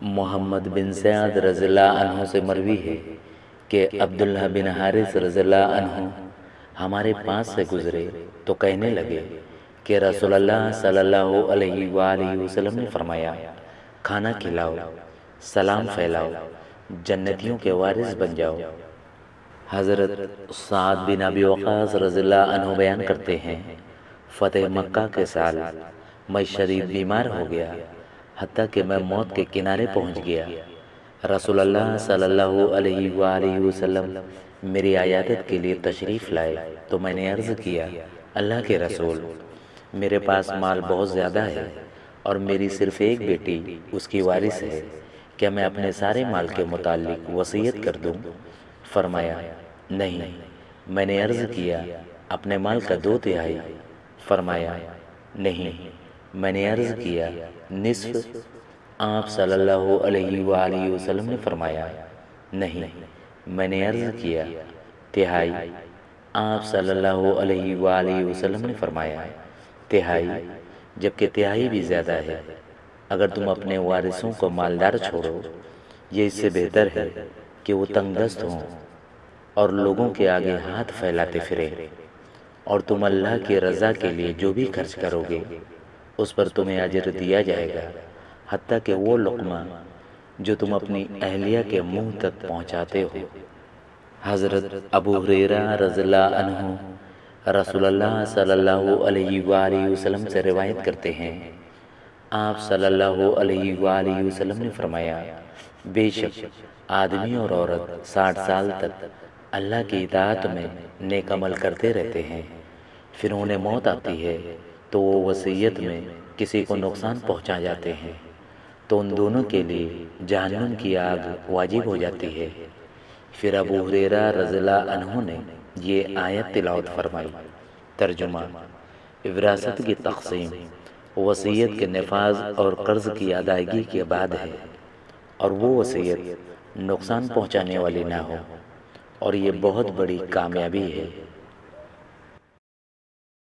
محمد بن سعد رضی اللہ عنہ سے مروی ہے کہ عبداللہ بن حارث رضی اللہ عنہ ہمارے پاس سے گزرے تو کہنے لگے کہ رسول اللہ صلی اللہ علیہ وآلہ وسلم نے فرمایا، کھانا کھلاؤ، سلام پھیلاؤ، جنتیوں کے وارث بن جاؤ۔ حضرت سعد بن ابی وقاص رضی اللہ عنہ بیان کرتے ہیں، فتح مکہ کے سال میں شدید بیمار ہو گیا، حتیٰ کہ میں موت کے کنارے پہنچ گیا۔ رسول اللہ صلی اللہ علیہ وآلہ وسلم میری عیادت کے لیے تشریف لائے تو میں نے عرض کیا، اللہ کے رسول، میرے پاس مال بہت زیادہ ہے اور میری صرف ایک بیٹی اس کی وارث ہے، کیا میں اپنے سارے مال کے متعلق وصیت کر دوں؟ فرمایا، نہیں۔ میں نے عرض کیا، اپنے مال کا 2/3؟ فرمایا، نہیں۔ میں نے عرض کیا، نصف؟ آپ صلی اللہ علیہ وآلہ وسلم نے فرمایا، نہیں۔ میں نے عرض کیا، 1/3؟ آپ صلی اللہ علیہ وآلہ وسلم نے فرمایا، 1/3، جبکہ 1/3 بھی زیادہ ہے۔ اگر تم اپنے وارثوں کو مالدار چھوڑو، یہ اس سے بہتر ہے کہ وہ تنگ دست ہوں اور لوگوں کے آگے ہاتھ پھیلاتے پھریں، اور تم اللہ کی رضا کے لیے جو بھی خرچ کرو گے اس پر تمہیں اجر دیا جائے گا، حتیٰ کہ وہ لقمہ جو تم اپنی اہلیہ کے منہ تک پہنچاتے ہو۔ حضرت ابو ہریرہ رضی اللہ عنہ رسول اللہ صلی اللہ علیہ وآلہ وسلم سے روایت کرتے ہیں، آپ صلی اللہ علیہ وآلہ وسلم نے فرمایا، بے شک آدمی اور عورت 60 سال تک اللہ کی اطاعت میں نیک عمل کرتے رہتے ہیں، پھر انہیں موت آتی ہے تو وہ وصیت میں کسی کو نقصان پہنچا جاتے ہیں تو ان دونوں کے لیے جہنم کی آگ واجب ہو جاتی ہے۔ پھر ابو ہریرہ رضی اللہ عنہ نے یہ آیت تلاوت فرمائی۔ ترجمہ: وراثت کی تقسیم وصیت کے نفاذ اور قرض کی ادائیگی کے بعد ہے، اور وہ وصیت نقصان پہنچانے والی نہ ہو، اور یہ بہت بڑی کامیابی ہے۔